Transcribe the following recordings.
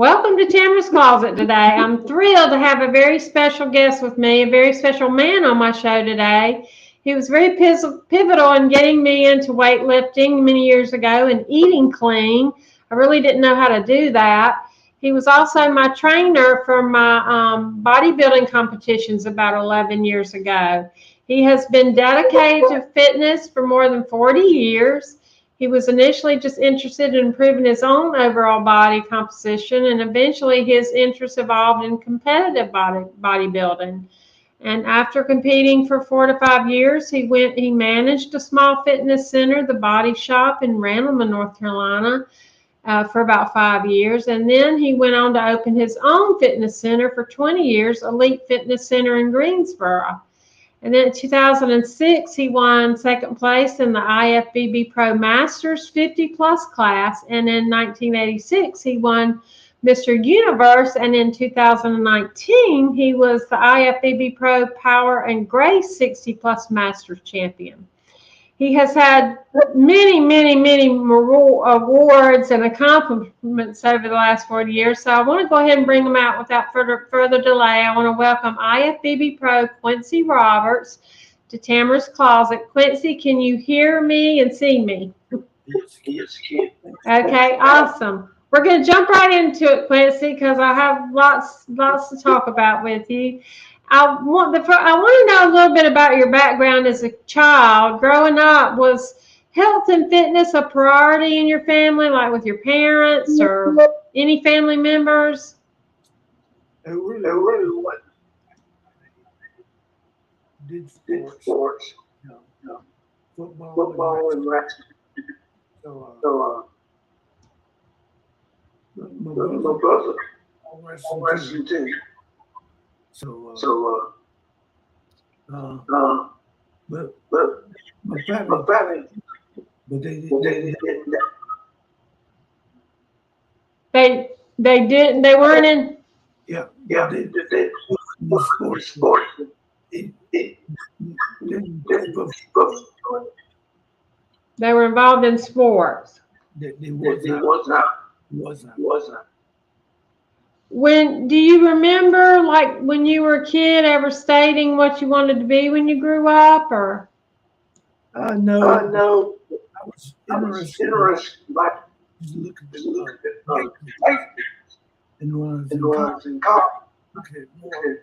Welcome to Tamarah's Closet today. I'm thrilled to have a very special guest with me, a very special man on my show today. He was very pivotal in getting me into weightlifting many years ago and eating clean. I really didn't know how to do that. He was also my trainer for my bodybuilding competitions about 11 years ago. He has been dedicated to fitness for more than 40 years. He was initially just interested in improving his own overall body composition, and eventually his interest evolved in competitive bodybuilding. And after competing for 4 to 5 years, he managed a small fitness center, the Body Shop in Randleman, North Carolina, for about 5 years. And then he went on to open his own fitness center for 20 years, Elite Fitness Center in Greensboro. And then in 2006, he won second place in the IFBB Pro Masters 50 plus class. And in 1986, he won Mr. Universe. And in 2019, he was the IFBB Pro Power and Grace 60 plus Masters champion. He has had many awards and accomplishments over the last 40 years. So I want to go ahead and bring them out without further delay. I want to welcome IFBB Pro Quincy Roberts to Tamarah's Closet. Quincy, can you hear me and see me? Yes, can. Okay, awesome. We're going to jump right into it, Quincy, because I have lots to talk about with you. I want to know a little bit about your background as a child. Growing up, was health and fitness a priority in your family, like with your parents or any family members? It really what did sports. No. Football and wrestling. So my brother wrestling too. But my family, but they didn't. They weren't in. Yeah. They sports. They were involved in sports. They was not. When do you remember, like when you were a kid, ever stating what you wanted to be when you grew up, or? No. I was interested, like look at and when I was in college, okay,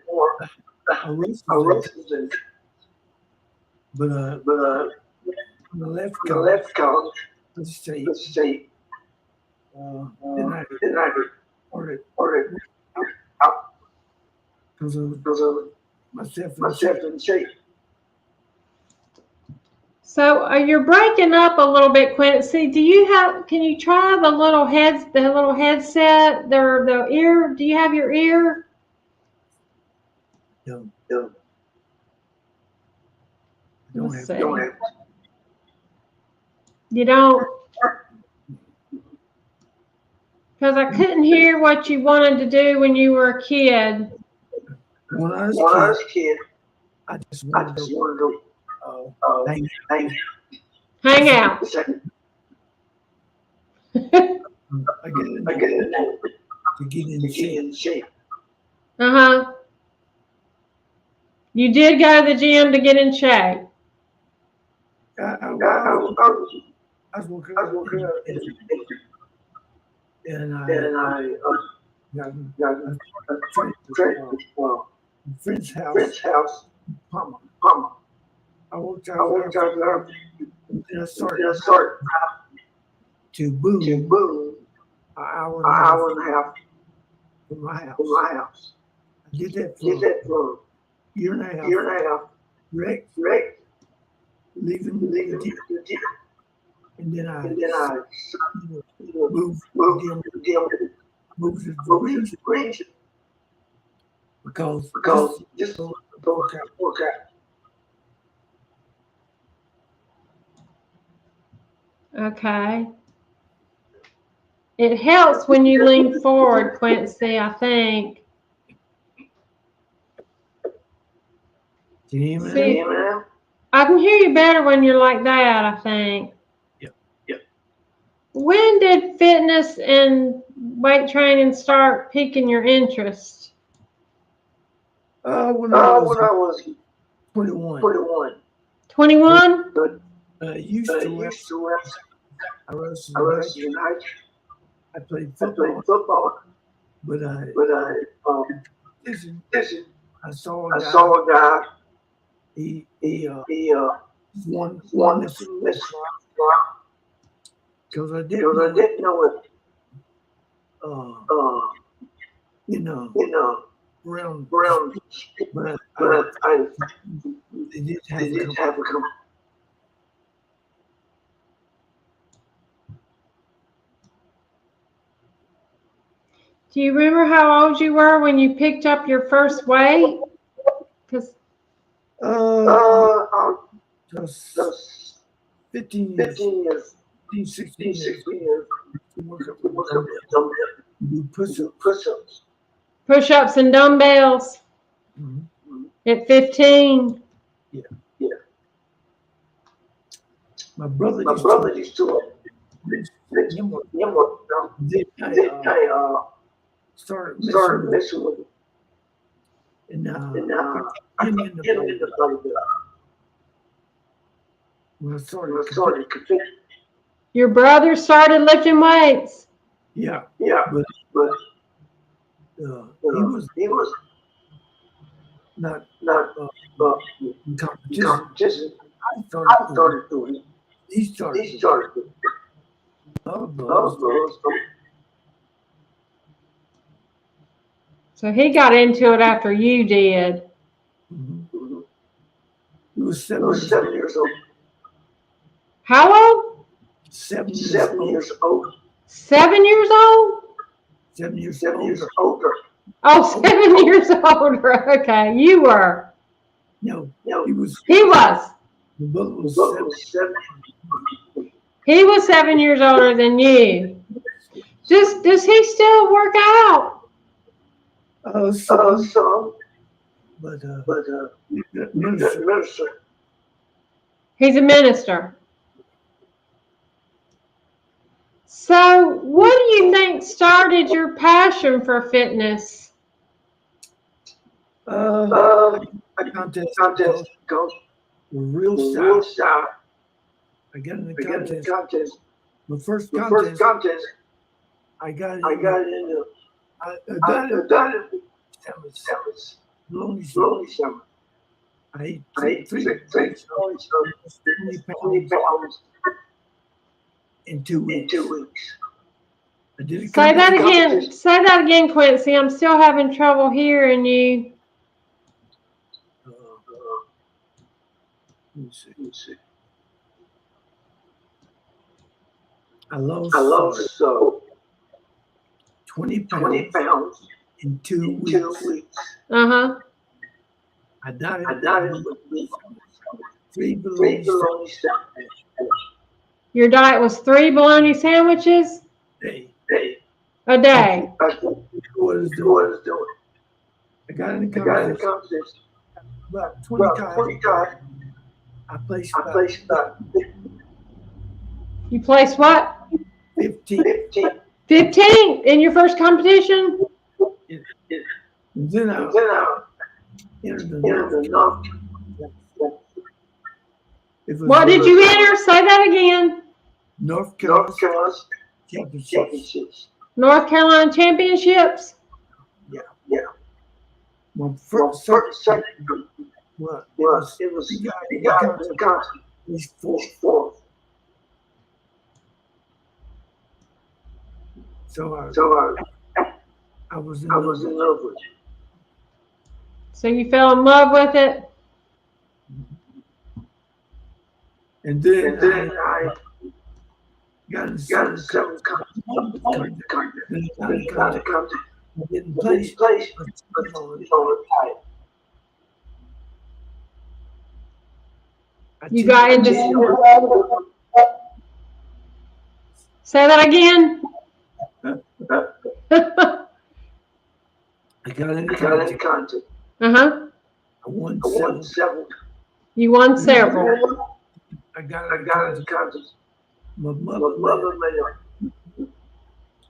more arrested. But on the left college, let's say, then I ordered out because of myself in shape. So you're breaking up a little bit, Quincy. Can you try the little headset, the ear? Do you have your ear? No. Don't have. You don't? Because I couldn't hear what you wanted to do when you were a kid. When I was a kid, I just wanted to hang out. I get to get in shape. Uh-huh. You did go to the gym to get in shape. I was working out. And I got a friend's house, Palmer. I worked out there, and then I started to boom an hour and a half from my house. I did that for a year and a half. Wrecked, leaving the gym. And then I moved to the range because just work out. Okay. It helps when you lean forward, Quincy, I think. Can you hear me now? I can hear you better when you're like that, I think. Yep. when did fitness and weight training start piquing your interest? When I was 21. 21? Used to wrestle. I wrestled tonight. I played football. But I saw a guy. He won this because I didn't know it. Around, but I they did have a come. Do you remember how old you were when you picked up your first weight? Because Just 15 years, 16 years. Do push-ups. push-ups and dumbbells at 15. Yeah. My brother used to. Started messing with it. And I came into bodybuilding. When I started competing. Your brother started lifting weights. Yeah. But he was not in competition. I started doing it. He started doing it. So he got into it after you did. Mm-hmm. He was 7 years old. How old? 7 years old. 7 years old? 7 years older. Oh, 7 years older. Okay, you were. No, he was. My brother was 7. He was 7 years older than you. Does he still work out? Some. But minister. He's a minister. So, what do you think started your passion for fitness? A contest goes real shy. I got in the contest. The first contest, I got into. I got it. Lonely summer. I ate 3 pounds in 2 weeks. I did a Say that again. Say that again, Quincy. I'm still having trouble hearing you. Let me see. I lost 20 pounds in 2 weeks. Uh-huh. I dieted with 3 bologna sandwiches. Your diet was 3 bologna sandwiches a day. That's what I was doing. I got in the contest. About 20 times. I placed about You placed what? 15. 15 in your first competition? Then I entered the North. What did you enter? Say that again. North Carolina Championships. North Carolina Championships? Yeah. Well, second. Well, it was the guy he's fourth. So I was in love with it. So you fell in love with it? And then I got in seven contest. I didn't place. You got into. Say that again. I got in contest. Uh-huh. I won 7. You won several. I got in contest. My mother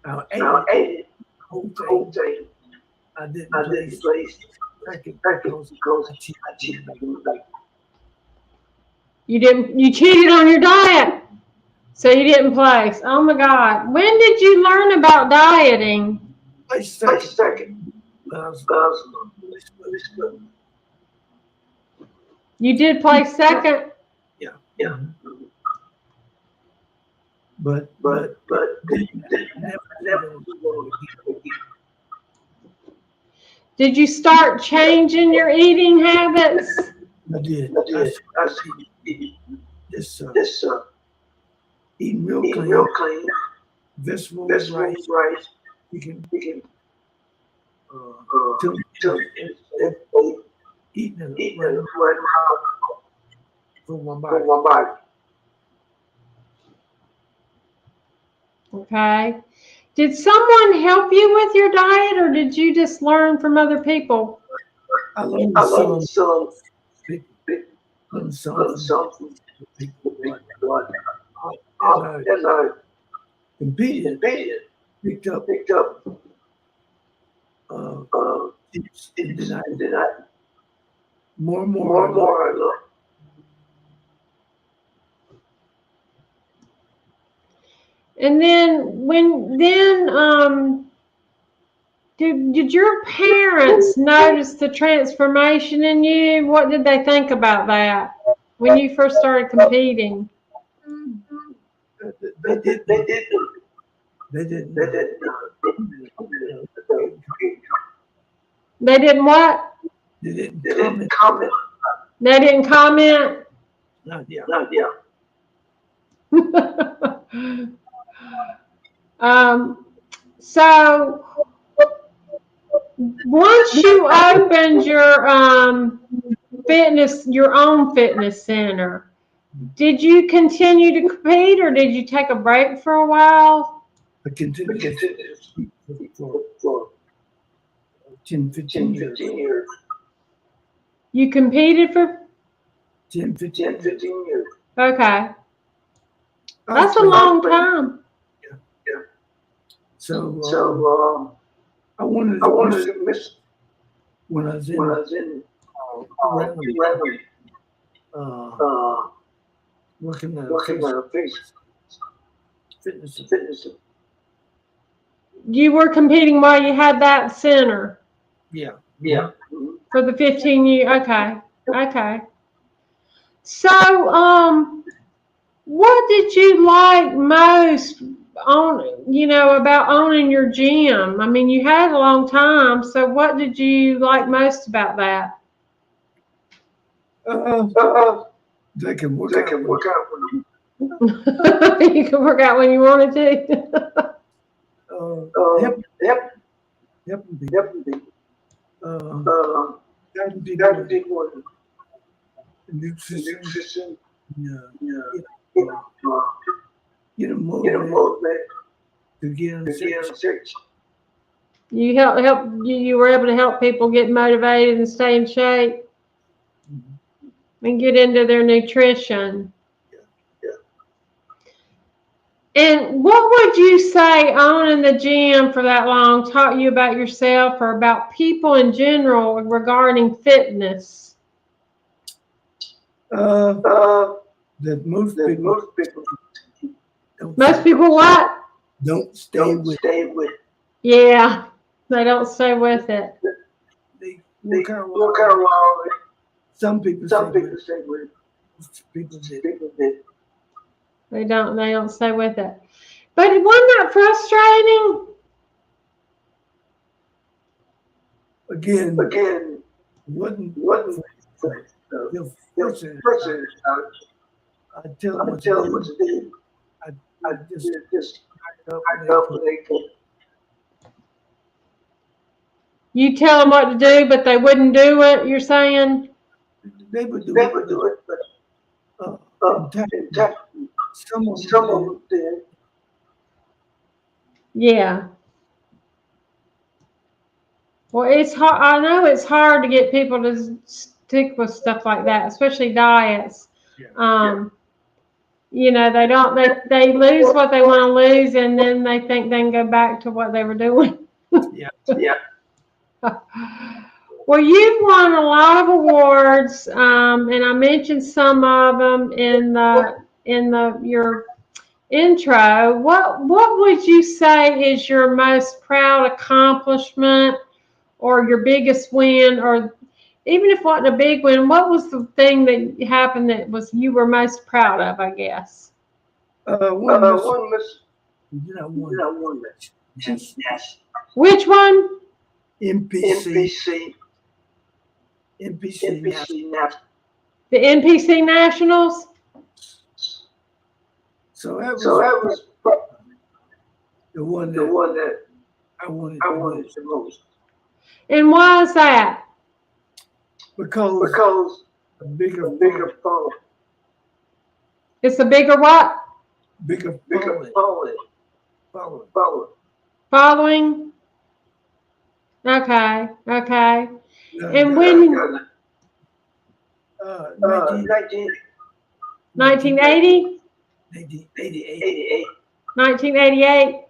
I ate it. Whole thing. I didn't place second because I cheated. You cheated on your diet. So you didn't place. Oh my God. When did you learn about dieting? Place second. You did place second? Yeah. But never. Did you start changing your eating habits? I did. I this eating real clean. Vegetables, rice. You can eating it right for one body. Okay. Did someone help you with your diet, or did you just learn from other people? I learned some people. As I competed, picked up tips, and then I more and more I learned. And did your parents notice the transformation in you? What did they think about that when you first started competing? They didn't. They didn't what? They didn't comment. They didn't comment? Not yet. So once you opened your own fitness center, did you continue to compete, or did you take a break for a while? I continued for 10, 15 years. You competed for 10, 15 years. Okay. That's a long time. Yeah. So I wanted to miss when I was in Randleman, working at fitness. You were competing while you had that center? Yeah. For the 15 years? Okay. So, what did you like most about owning your gym? I mean, you had a long time, so what did you like most about that? They can work out when you can work out when you wanted to. helping people. Guiding people in nutrition. Get them motivated to get in shape. You were able to help people get motivated and stay in shape and get into their nutrition. Yeah. And what would you say owning the gym for that long taught you about yourself or about people in general regarding fitness? That most people what? Don't stay with. Yeah, they don't stay with it. They work out while some people stay with. People did. They don't stay with it. But wasn't that frustrating? Again, wasn't I tell them what to do. I just hyped up and they could. You tell them what to do, but they wouldn't do it, you're saying? They would do it, but some of them did. Yeah. Well, it's hard. I know it's hard to get people to stick with stuff like that, especially diets. you know, they lose what they want to lose, and then they think they can go back to what they were doing. Yeah. Well, you've won a lot of awards, and I mentioned some of them in your intro. What would you say is your most proud accomplishment, or your biggest win, or even if it wasn't a big win, what was the thing that happened that was you were most proud of, I guess? One miss. One miss. Which one? NPC. The NPC Nationals? So that was the one that I wanted the most. And why is that? Because a bigger phone. It's a bigger what? Bigger Following? Okay. And when? 1980? 1988. 1988?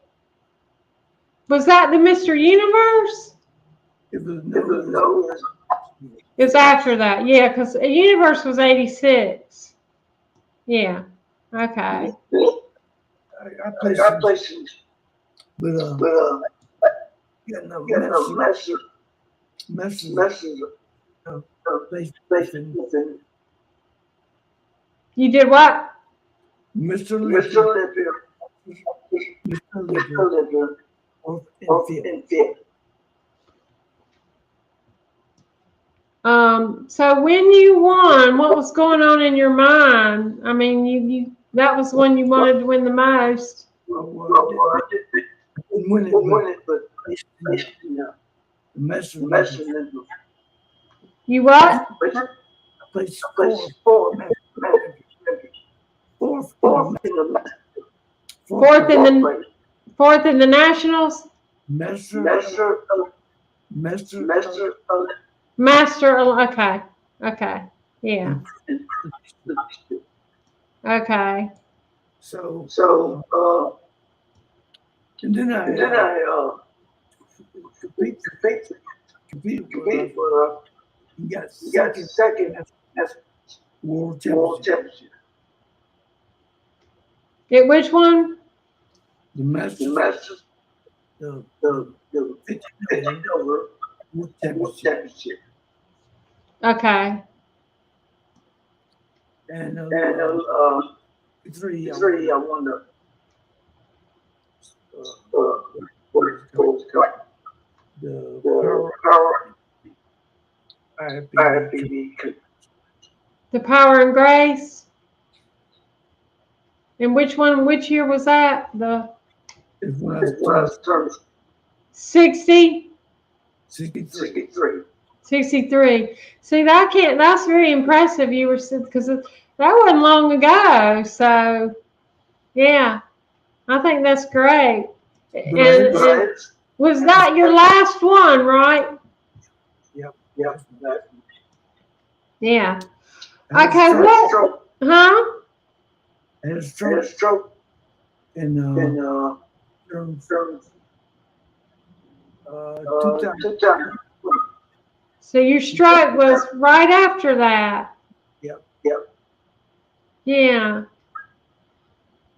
Was that the Mr. Universe? It was It's after that, yeah, because Universe was 86. Yeah. Okay. I played some, but getting messes You did what? Mr. Olympia, and Fit. So when you won, what was going on in your mind? I mean, you that was when you wanted to win the most. I didn't win it, but the messes. You what? I played fourth Fourth in the Nationals. Master. Master. Okay. Yeah. Okay. So and then I competed for got second as world championship. Which one? The Masters. The 50 over world championship. Okay. And three I won the power IFBB. The Power and Grace. And which one? Which year was that? The 60. 63. 63. See, that's very impressive. You were, because that wasn't long ago. So, yeah, I think that's great. And was that your last one, right? Yep. Yeah. Okay, what? Huh? I had a stroke. And 2000. So your stroke was right after that. Yep. Yeah.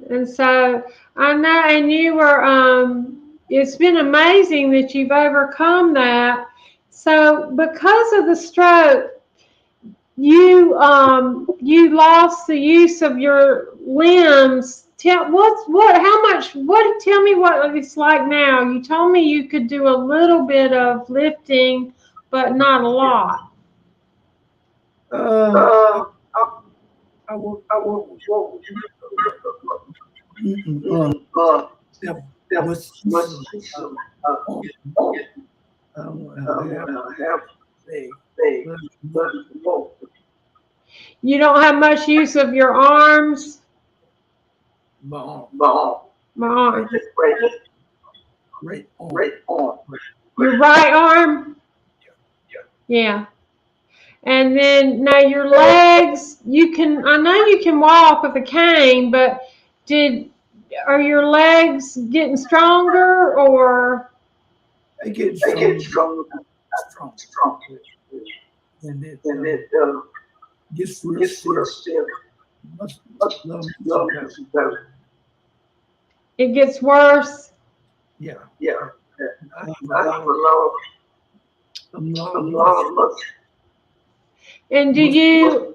And so I know, and you were, it's been amazing that you've overcome that. So because of the stroke, you lost the use of your limbs. Tell me what it's like now. You told me you could do a little bit of lifting, but not a lot. I will. You don't have much use of your arms. My arm. My arm. Right arm. Your right arm. Yeah. And then now your legs, I know you can walk with a cane, but are your legs getting stronger or? They get stronger. And it gets real stiff. It gets worse. Yeah. I have a lot of muscle. And do you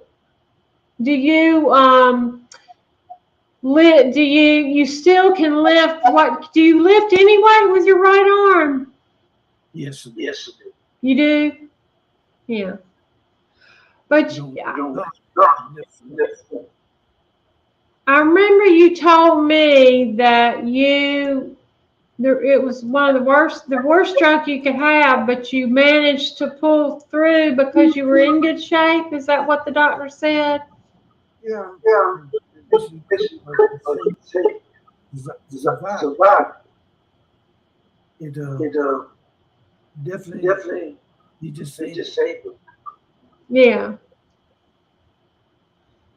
you still can lift? What do you lift anyway with your right arm? Yes. You do? Yeah. But I remember you told me that it was one of the worst stroke you could have, but you managed to pull through because you were in good shape. Is that what the doctor said? Yeah. It definitely you just say Yeah.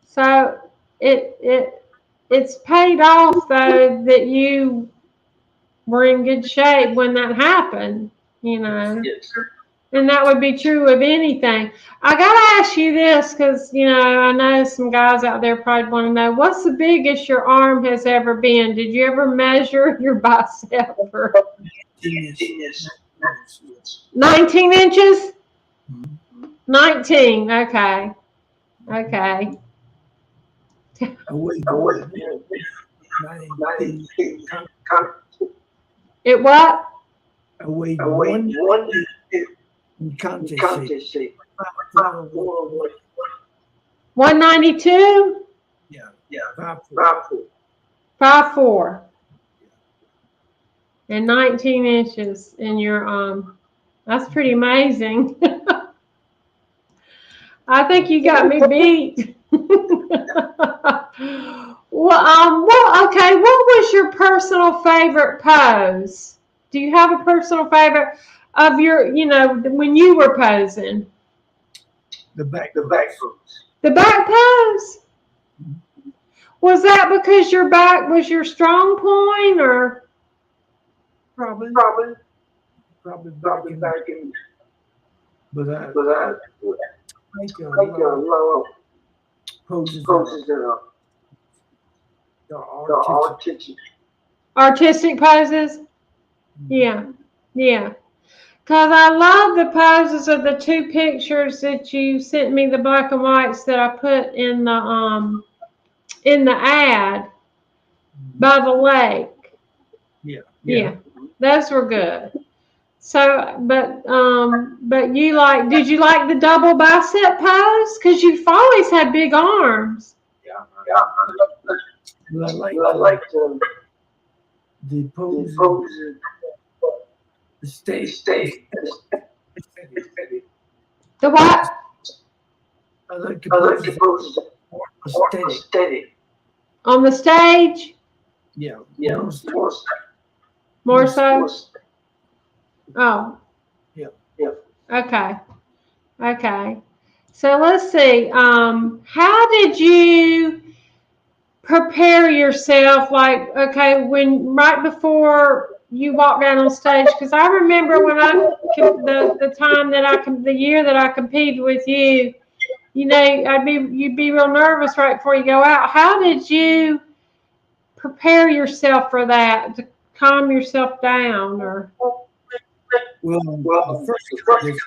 So it's paid off though that you were in good shape when that happened, Yes. And that would be true of anything. I gotta ask you this because I know some guys out there probably want to know what's the biggest your arm has ever been. Did you ever measure your bicep? 19 inches. 19. Okay. I weighed 19. It what? I weighed 1 in contest shape. 192? Yeah. 5'4". And 19 inches in your arm. That's pretty amazing. I think you got me beat. Okay, what was your personal favorite pose? Do you have a personal favorite of your, when you were posing? The back pose. The back pose? Was that because your back was your strong point, or? Probably back in. But I think a lot of poses that are artistic poses? Yeah. Because I love the poses of the 2 pictures that you sent me, the black and whites that I put in the ad by the lake. Yeah. Those were good. So, but did you like the double bicep pose? Because you've always had big arms. Yeah. I like the poses. The stage. The what? I like the poses steady. On the stage? Yeah. More so? Oh. Yeah. Okay. So let's see. How did you prepare yourself? Like, okay, right before you walked down on stage, because I remember when the year that I competed with you, you'd be real nervous right before you go out. How did you prepare yourself for that, to calm yourself down, or? Well, the first contest,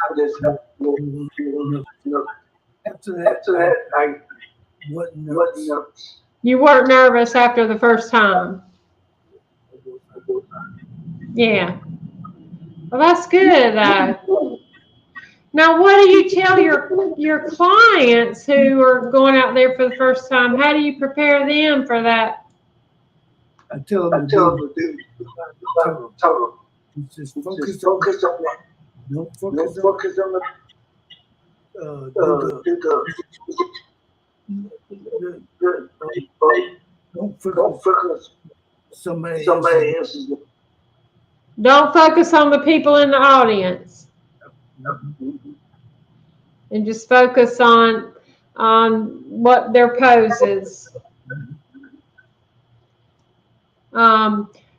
after that, I wasn't nervous. You weren't nervous after the first time? Yeah. Well, that's good. Now, what do you tell your clients who are going out there for the first time? How do you prepare them for that? I tell them to do total. Just focus on that. Don't focus on don't focus somebody else's. Don't focus on the people in the audience. and just focus on what their pose is.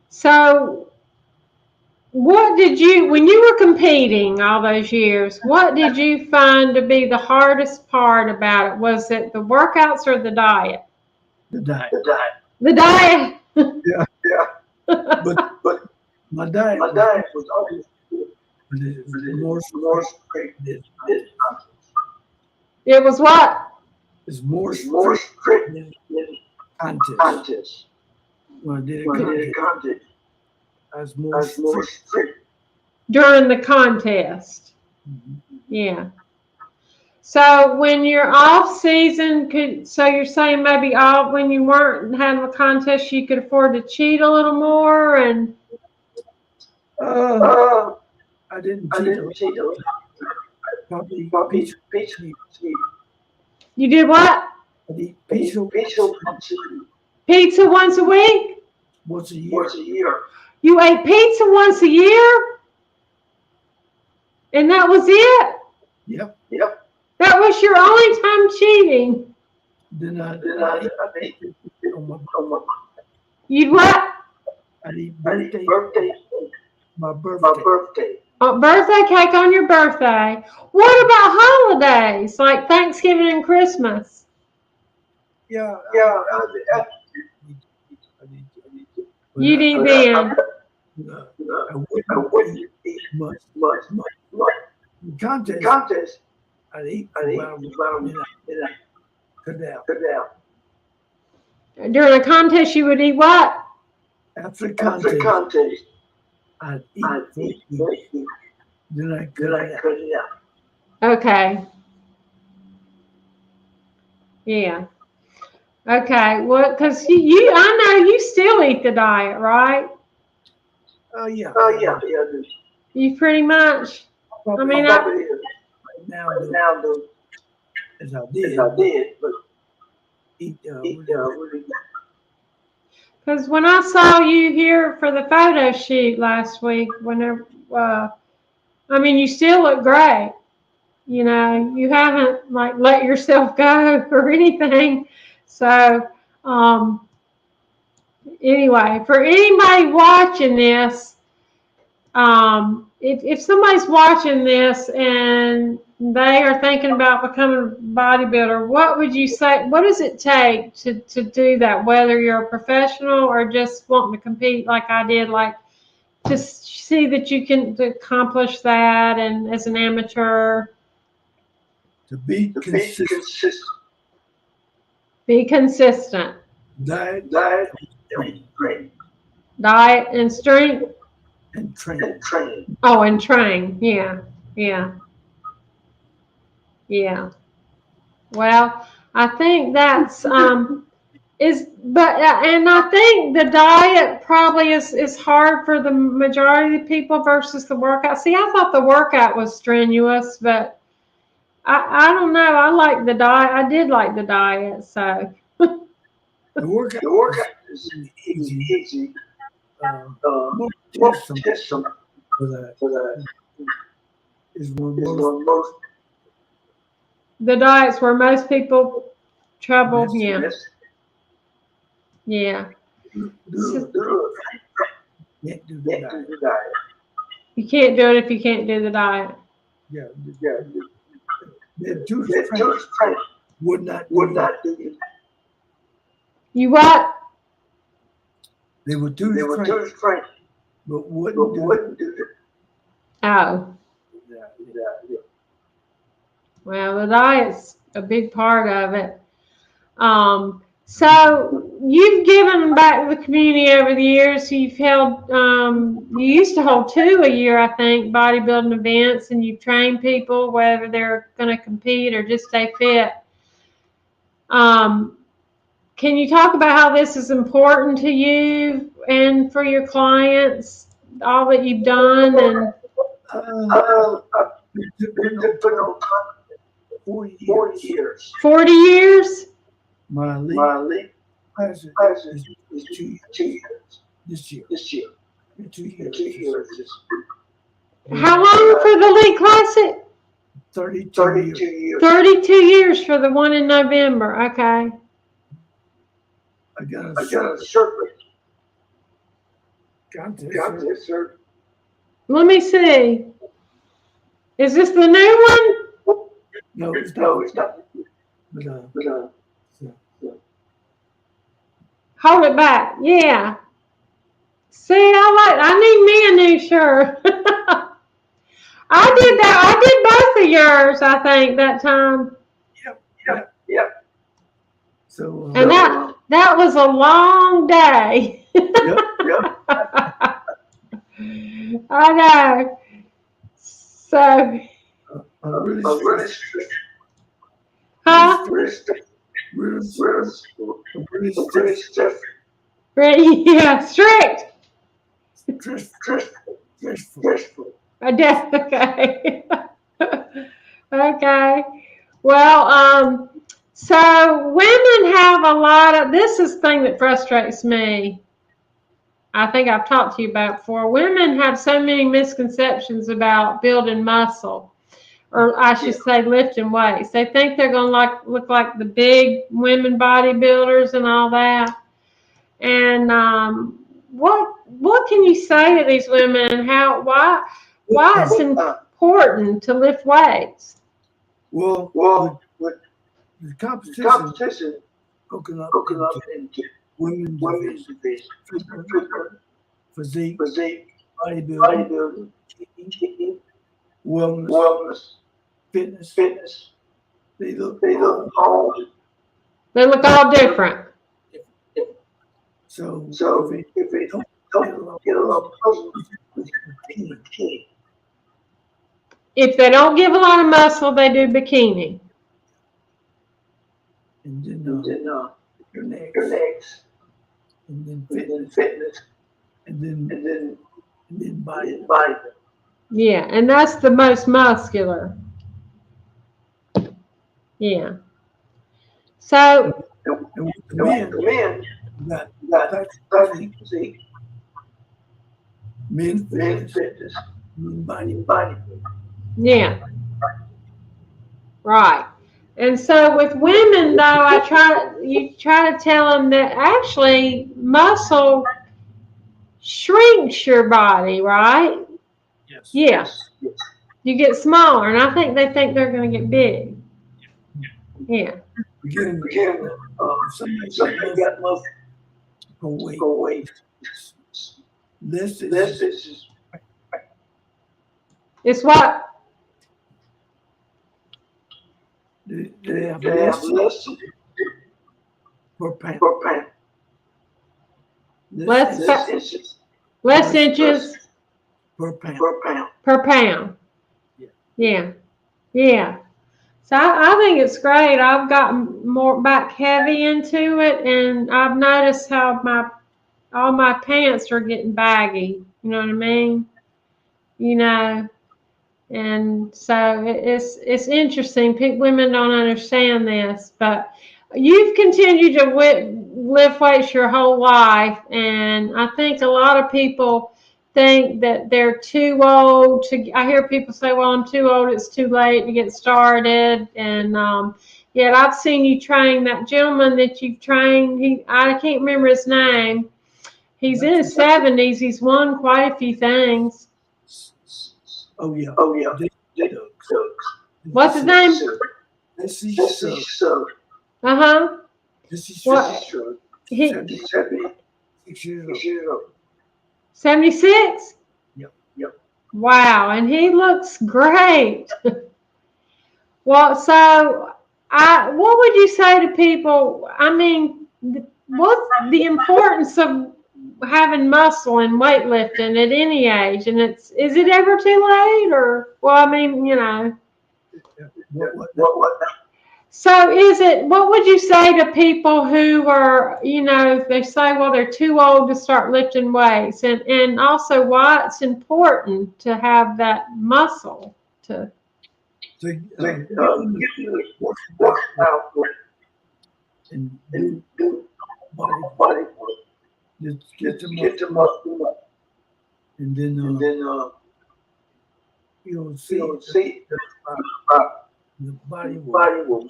So what did you, when you were competing all those years, what did you find to be the hardest part about it? Was it the workouts or the diet? The diet. The diet. Yeah. But my diet was always good. But it was more strict than It was what? it's more strict than contest. When I did a contest, I was more strict. During the contest. Yeah. So when you're off season, so you're saying maybe when you weren't having a contest, you could afford to cheat a little more, and I didn't cheat a lot. Probably pizza. You did what? I eat pizza once a week? Once a year. You ate pizza once a year? And that was it? Yep. That was your only time cheating? Then I ate on my You what? I eat my birthday. Birthday cake on your birthday. What about holidays like Thanksgiving and Christmas? Yeah. You did then. I wouldn't eat much. In contest, I'd eat about and I cut out. During a contest, you would eat what? After contest, I'd eat food. Then I cut it out. Okay. Yeah. Okay. Well, because I know you still eat the diet, right? Oh yeah. You pretty much. Probably, I mean, now as I did, but eat because when I saw you here for the photo shoot last week, whenever, I mean, you still look great. You know, you haven't like let yourself go or anything. So, anyway, for anybody watching this, if somebody's watching this and they are thinking about becoming a bodybuilder, what would you say? What does it take to do that? Whether you're a professional or just wanting to compete, like I did, like just see that you can accomplish that, and as an amateur, to be consistent. Be consistent. Diet and strength. And train. Oh, and train. Yeah. Well, I think that's and I think the diet probably is hard for the majority of the people versus the workout. See, I thought the workout was strenuous, but I don't know. I like the diet. I did like the diet, so. The workout is easy. System for that is one most. The diet's where most people trouble. Yeah. Can't do the diet. You can't do it if you can't do the diet. Yeah. They're too strength would not do it. You what? They were too strength, but wouldn't do it. Oh. Yeah. Well, the diet's a big part of it. So you've given back to the community over the years. You've held, you used to hold 2 a year, I think, bodybuilding events, and you've trained people whether they're going to compete or just stay fit. Can you talk about how this is important to you and for your clients, all that you've done? And 40 years. 40 years? My league class is 2 years. This year. 2 years. How long for the league classic? 32 years. 32 years for the one in November. Okay. I got a circuit. Got this, sir. Let me see. Is this the new one? No, it's not. But, hold it back. Yeah. See, I need me a new shirt. I did that. I did both of yours, I think, that time. Yep. So, and that was a long day. Yep. I know. So. Really Huh? Really stiff. Yeah, strict. Stressful. Okay. Okay. Well, so women have a lot of, this is the thing that frustrates me. I think I've talked to you about before. Women have so many misconceptions about building muscle, or I should say lifting weights. They think they're going to look like the big women bodybuilders and all that. And what can you say to these women, and why it's important to lift weights? Well, with the competition broken up into women's division, physique, bodybuilding, wellness, fitness. They look all different. So if they don't get a lot of muscle, if they don't give a lot of muscle, they do bikini. And then your legs, and then fitness, and then body. Yeah, and that's the most muscular. Yeah. So and with the men got physique, men fitness, men body. Yeah. Right. And so with women, though, you try to tell them that actually muscle shrinks your body, right? Yes. Yeah. You get smaller, and I think they think they're going to get big. Yeah. Again, somebody got muscle. Go weight. This is. It's what? They have less per pound. Less inches per pound. Per pound. Yeah. So I think it's great. I've gotten more back heavy into it, and I've noticed how all my pants are getting baggy. You know what I mean? And so it's interesting. Women don't understand this, but you've continued to lift weights your whole life, and I think a lot of people think that they're too old to. I hear people say, "Well, I'm too old. It's too late to get started." And yet I've seen you train that gentleman that you've trained. I can't remember his name. He's in his 70s. He's won quite a few things. Oh yeah. What's his name? This is Uh-huh. This is What? 76 years old. 76? Yep. Wow, and he looks great. Well, so what would you say to people? I mean, what's the importance of having muscle and weightlifting at any age? And is it ever too late, or I mean, What? So what would you say to people who are, they say, well, they're too old to start lifting weights, and also why it's important to have that muscle to work out and do body work. Just get the muscle up. And then you'll see the body will.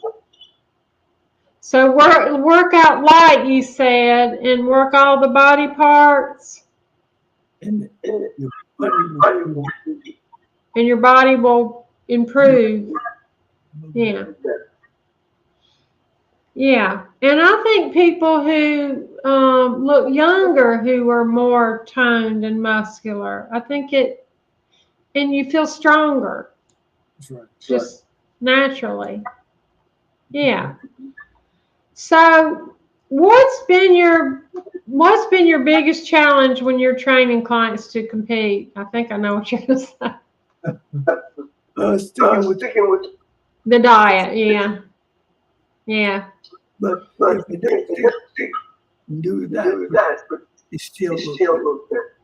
So work out light, you said, and work all the body parts. And your body will. And your body will improve. Yeah. Yeah. And I think people who look younger, who are more toned and muscular, I think and you feel stronger. That's right. Just naturally. Yeah. So what's been your biggest challenge when you're training clients to compete? I think I know what you're going to say. Sticking with the diet. Yeah. Yeah. But if you don't do that, it still look better.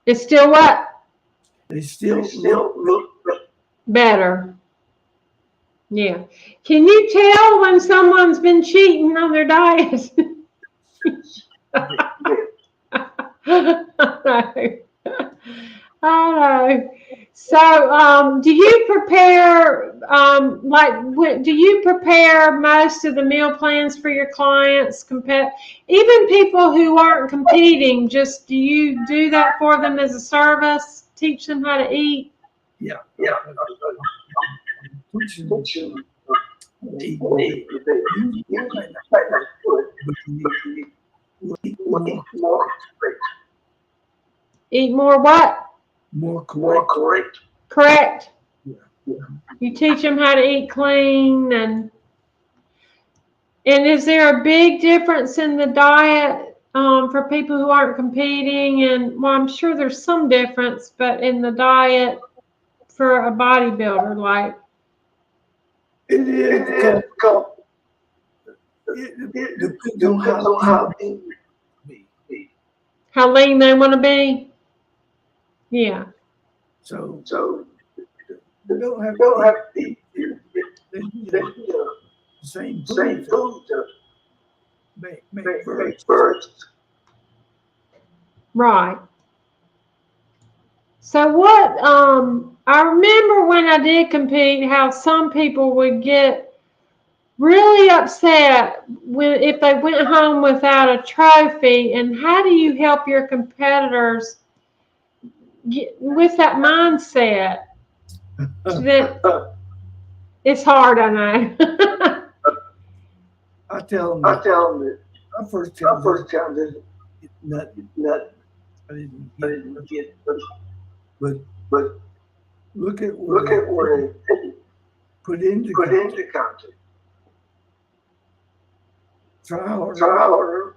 It's still what? It still look better. Yeah. Can you tell when someone's been cheating on their diet? I know. So, do you prepare, do you prepare most of the meal plans for your clients? Even people who aren't competing, do you do that for them as a service? Teach them how to eat? Yeah. Eat more what? More correct. Correct. Yeah. You teach them how to eat clean, and is there a big difference in the diet for people who aren't competing? And well, I'm sure there's some difference, but in the diet for a bodybuilder, like it is because it depends on how lean they want to be. Yeah. So you don't have to eat the same food to make first. Right. So what? I remember when I did compete, how some people would get really upset if they went home without a trophy. And how do you help your competitors get with that mindset? That it's hard, I know. I tell them that my first challenge is nothing. I didn't get but look at where they put into content. Try harder,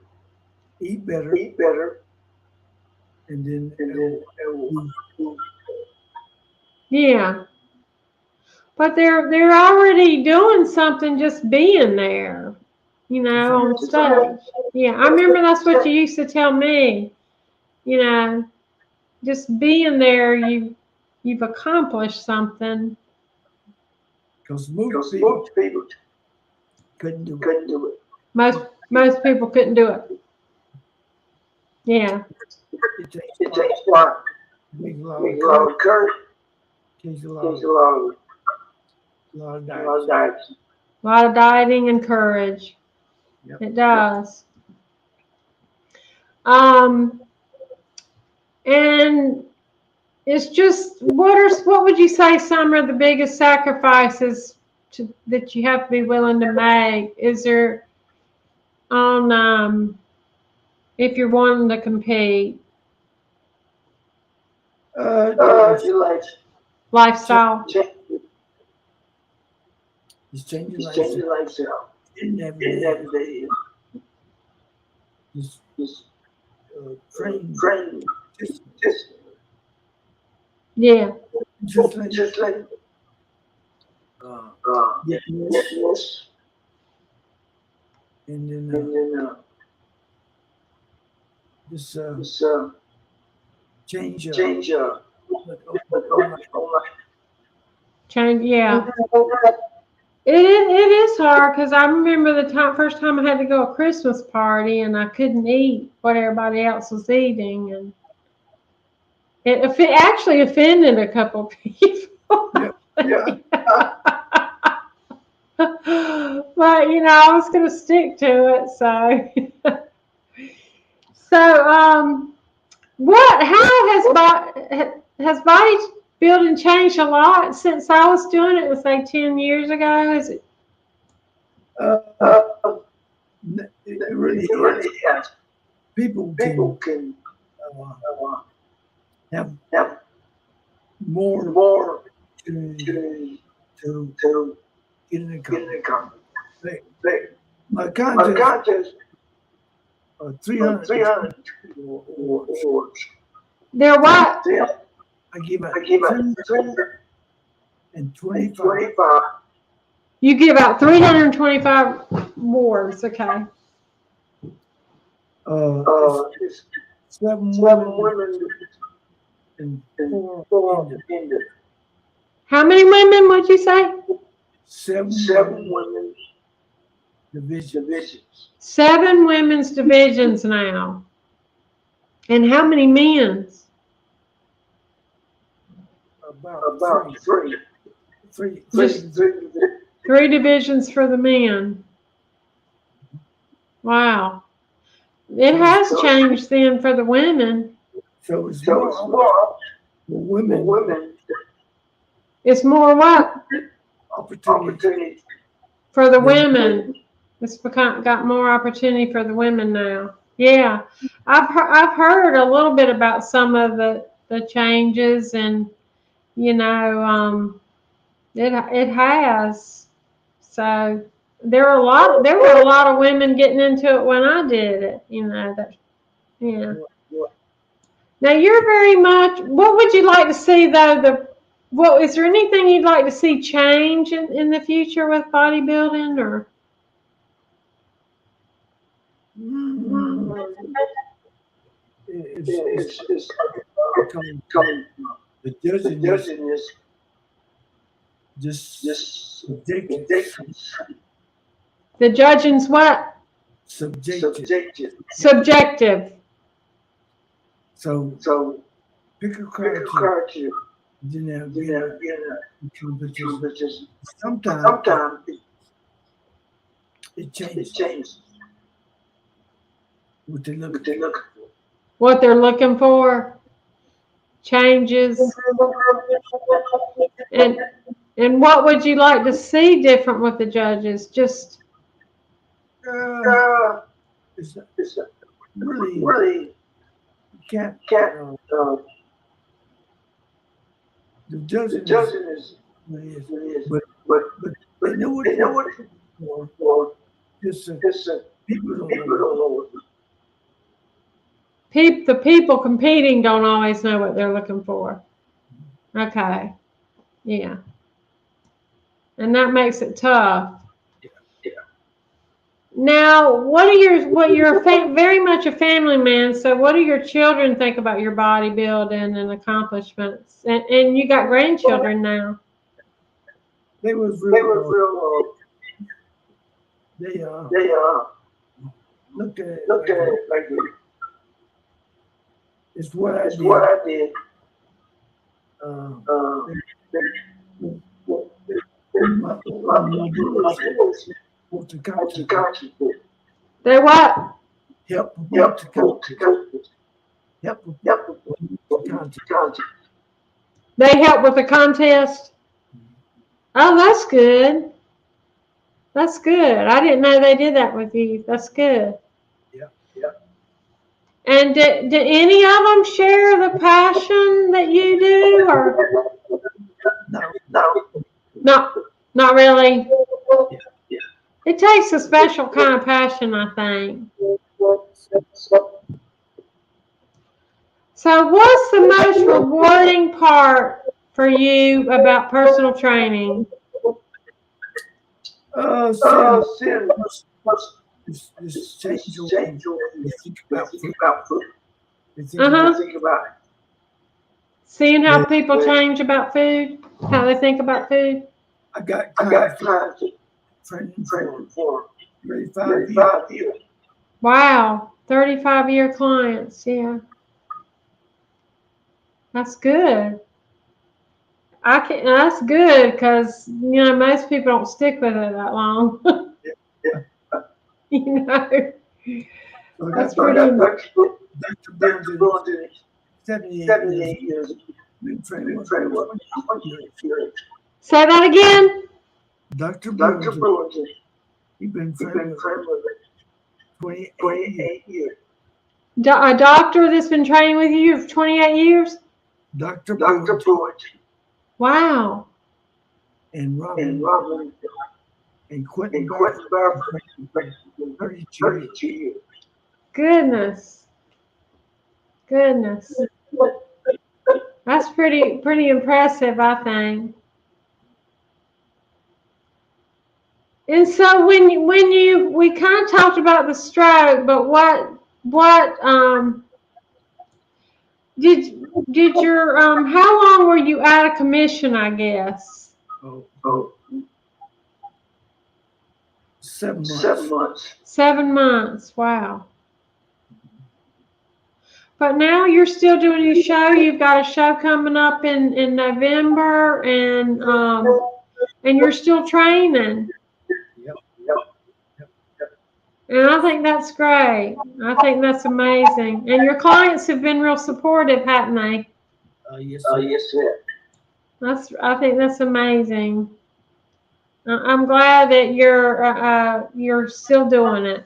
eat better, and then yeah. But they're already doing something just being there, on stage. Yeah, I remember that's what you used to tell me. Just being there, you've accomplished something. Because most people couldn't do it. Most people couldn't do it. Yeah. It takes a lot. It takes a lot of courage. It takes a lot of diet. A lot of dieting and courage. Yep. It does. And it's just, what would you say some of the biggest sacrifices that you have to be willing to make? Is there if you're wanting to compete? Lifestyle. Just change your lifestyle. Every day. Just train. Just yeah. Just like yes. And then just change Change, yeah. It is hard because I remember the first time I had to go to a Christmas party and I couldn't eat what everybody else was eating, and it actually offended a couple people. Yeah. But I was going to stick to it. Has bodybuilding changed a lot since I was doing it? Say 10 years ago. Is it? It really has. People can have more to get in the company. My contest 300 awards. They're what? I give out 325. You give out 325 awards, okay. It's 7 women and 4 Indians. How many women would you say? 7 women divisions. 7 women's divisions now. And how many men's? About three. Just 3 divisions for the men. Wow. It has changed then for the women. So it's more women. It's more what? Opportunity. For the women. It's got more opportunity for the women now. Yeah. I've heard a little bit about some of the changes, and it has. So there were a lot of women getting into it when I did it, yeah. Now you're very much, what would you like to see though, is there anything you'd like to see change in the future with bodybuilding, or? It's coming. The judging is just subjective. The judging's what? Subjective. Subjective. So pick a criteria. Sometimes it changes. What they look for. What they're looking for changes. And what would you like to see different with the judges? Just it's really can't the judging is but they know what for. Just people don't know. The people competing don't always know what they're looking for. Okay. Yeah. And that makes it tough. Yeah. Now, you're very much a family man, so what do your children think about your bodybuilding and accomplishments? And you got grandchildren now. They was real. They looked at it like it's what I did. They what? Help. They help with the contest? Oh, that's good. That's good. I didn't know they did that with you. That's good. Yeah. And did any of them share the passion that you do, or? No. Not really. Yeah. It takes a special kind of passion, I think. So what's the most rewarding part for you about personal training? This change think about food. Think about it. Seeing how people change about food, how they think about food. I got clients training for 35 years. Wow, 35-year clients, yeah. That's good. That's good because most people don't stick with it that long. That's pretty. Dr. Burlington, 78 years. Been training with him for 20 years. Say that again. Dr. Burlington, he's been training with 28 years. A doctor that's been training with you for 28 years? Dr. Burlington. Wow. And Robin and Quincy 32 years. Goodness. That's pretty impressive, I think. And so when we kind of talked about the stroke, but what did your how long were you out of commission, I guess? 7 months. 7 months. Wow. But now you're still doing your show. You've got a show coming up in November, and you're still training. Yep. And I think that's great. I think that's amazing. And your clients have been real supportive, haven't they? Yes, sir. I think that's amazing. I'm glad that you're still doing it.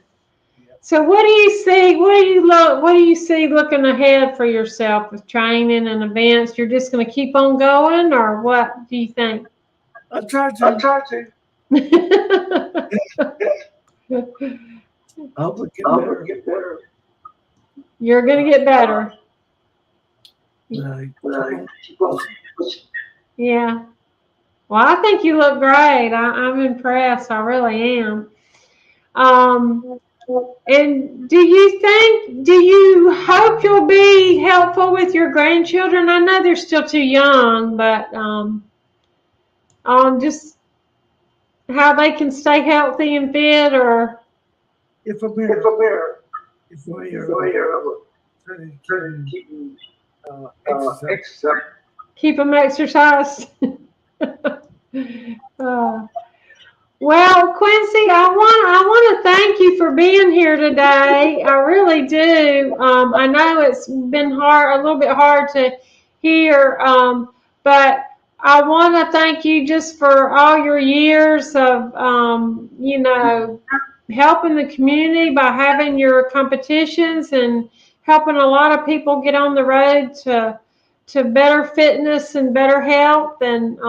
So what do you see? What do you see looking ahead for yourself with training and events? You're just going to keep on going, or what do you think? I'll try to. I hope it get better. You're going to get better. Yeah. Well, I think you look great. I'm impressed. I really am. And do you hope you'll be helpful with your grandchildren? I know they're still too young, but just how they can stay healthy and fit, or if I'm here, exercise. Keep them exercised. Well, Quincy, I want to thank you for being here today. I really do. I know it's been a little bit hard to hear, but I want to thank you just for all your years of, helping the community by having your competitions and helping a lot of people get on the road to better fitness and better health. And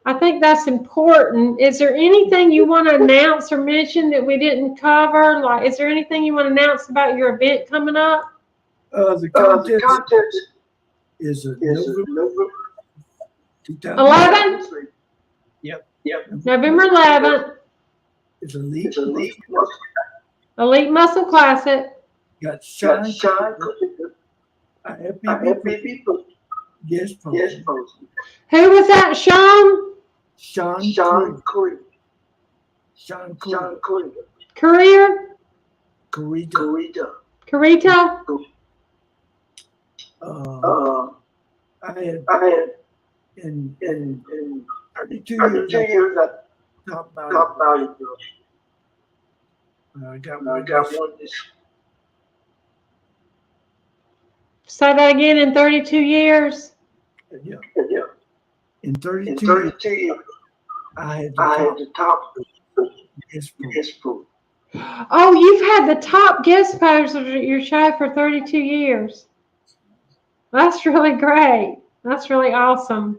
I think that's important. Is there anything you want to announce or mention that we didn't cover? Like, is there anything you want to announce about your event coming up? The contest is November 11th? Yep. November 11th. It's Elite Muscle Classic. Got Sean IFBB guest post. Who was that, Sean? Sean Curry. Career? Carita? I had in 32 years top value. I got one. Say that again. In 32 years? Yeah. In 32 years, I had the top guest post. Oh, you've had the top guest post of your show for 32 years. That's really great. That's really awesome.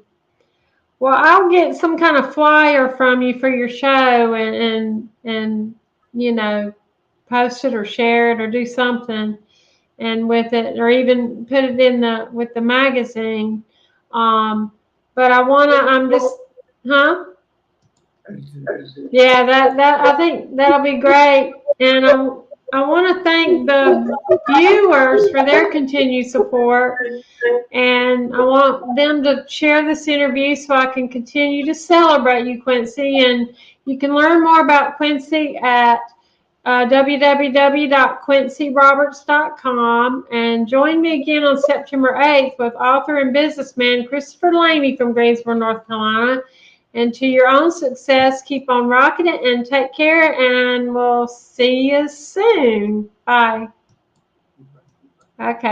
Well, I'll get some kind of flyer from you for your show and post it or share it or do something and with it, or even put it in with the magazine. But I'm just, huh? Yeah, that I think that'll be great. And I want to thank the viewers for their continued support. And I want them to share this interview so I can continue to celebrate you, Quincy. And you can learn more about Quincy at www.quincyroberts.com, and join me again on September 8th with author and businessman Christopher Laney from Greensboro, North Carolina. And to your own success, keep on rocking it and take care, and we'll see you soon. Bye. Okay.